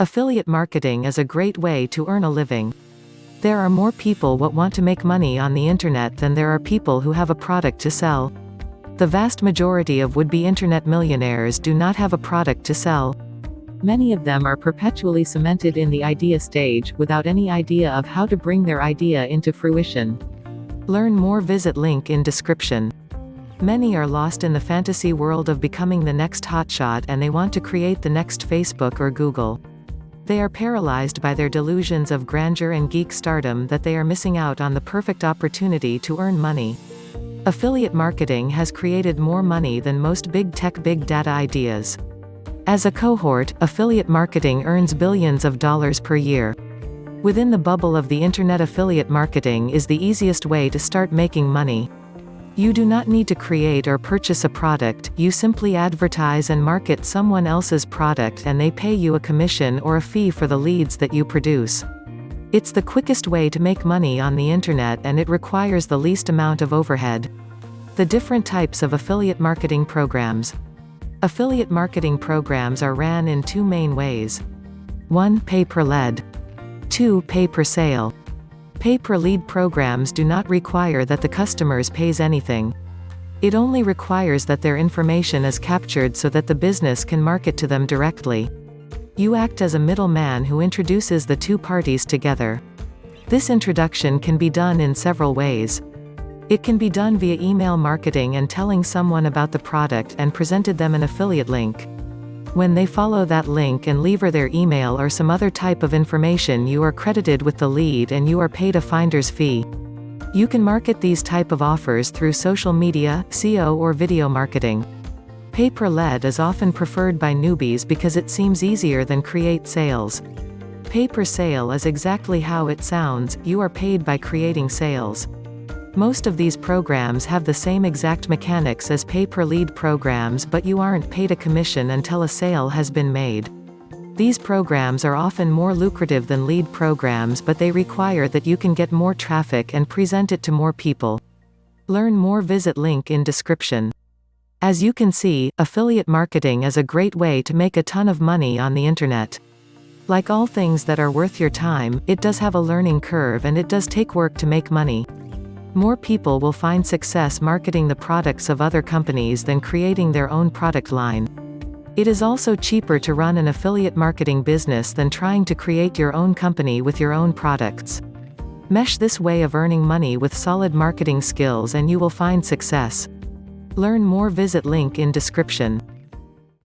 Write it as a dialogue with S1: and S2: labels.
S1: Affiliate marketing is a great way to earn a living. There are more people what want to make money on the internet than there are people who have a product to sell. The vast majority of would-be internet millionaires do not have a product to sell. Many of them are perpetually cemented in the idea stage, without any idea of how to bring their idea into fruition. Learn more, visit link in description. Many are lost in the fantasy world of becoming the next hotshot and they want to create the next Facebook or Google. They are paralyzed by their delusions of grandeur and geek stardom that they are missing out on the perfect opportunity to earn money. Affiliate marketing has created more money than most big tech big data ideas. As a cohort, affiliate marketing earns billions of dollars per year. Within the bubble of the internet, affiliate marketing is the easiest way to start making money. You do not need to create or purchase a product, you simply advertise and market someone else's product and they pay you a commission or a fee for the leads that you produce. It's the quickest way to make money on the internet and it requires the least amount of overhead. The different types of affiliate marketing programs. Affiliate marketing programs are ran in two main ways. 1. Pay per lead. 2. Pay per sale. Pay-per-lead programs do not require that the customers pays anything. It only requires that their information is captured so that the business can market to them directly. You act as a middleman who introduces the two parties together. This introduction can be done in several ways. It can be done via email marketing and telling someone about the product and presented them an affiliate link. When they follow that link and leave their email or some other type of information, you are credited with the lead and you are paid a finder's fee. You can market these type of offers through social media, SEO or video marketing. Pay-per-lead is often preferred by newbies because it seems easier than create sales. Pay-per-sale is exactly how it sounds, you are paid by creating sales. Most of these programs have the same exact mechanics as pay-per-lead programs, but you aren't paid a commission until a sale has been made. These programs are often more lucrative than lead programs, but they require that you can get more traffic and present it to more people. Learn more, visit link in description. As you can see, affiliate marketing is a great way to make a ton of money on the internet. Like all things that are worth your time, it does have a learning curve and it does take work to make money. More people will find success marketing the products of other companies than creating their own product line. It is also cheaper to run an affiliate marketing business than trying to create your own company with your own products. Mesh this way of earning money with solid marketing skills and you will find success. Learn more, visit link in description.